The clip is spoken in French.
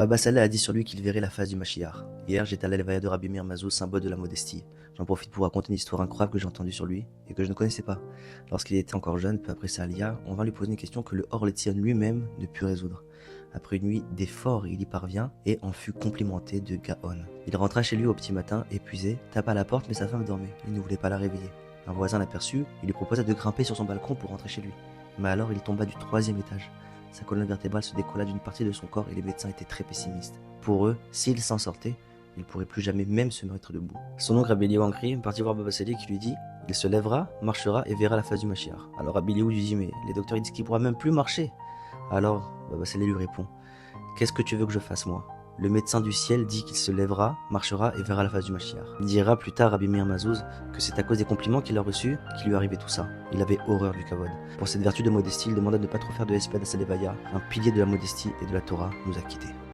Baba Saleh a dit sur lui qu'il verrait la face du Mashiach. Hier, j'étais à l'Alevaya de Rabbi Meir Mazou, symbole de la modestie. J'en profite pour raconter une histoire incroyable que j'ai entendue sur lui et que je ne connaissais pas. Lorsqu'il était encore jeune, peu après sa alia, on vint lui poser une question que le Or Letzion lui-même ne put résoudre. Après une nuit d'efforts, il y parvient et en fut complimenté de Gaon. Il rentra chez lui au petit matin, épuisé, tapa à la porte mais sa femme dormait. Il ne voulait pas la réveiller. Un voisin l'aperçut, il lui proposa de grimper sur son balcon pour rentrer chez lui. Mais alors il tomba du 3e étage. Sa colonne vertébrale se décolla d'une partie de son corps et les médecins étaient très pessimistes. Pour eux, s'il s'en sortait, il ne pourrait plus jamais même se mettre debout. Son oncle Rabbi Eliyahu Ankri partit voir Baba Saleh qui lui dit « Il se lèvera, marchera et verra la face du Mashiach ». Alors Rabbi Eliyahu lui dit « Mais les docteurs ils disent qu'il ne pourra même plus marcher ». Alors Baba Saleh lui répond « Qu'est-ce que tu veux que je fasse moi ? Le médecin du ciel dit qu'il se lèvera, marchera et verra la face du Mashiach. Il dira plus tard à Rabbi Meir Mazouz que c'est à cause des compliments qu'il a reçus qu'il lui arrivait tout ça. Il avait horreur du kavod. Pour cette vertu de modestie, il demanda de ne pas trop faire de espède à sa levaya. Un pilier de la modestie et de la Torah nous a quittés.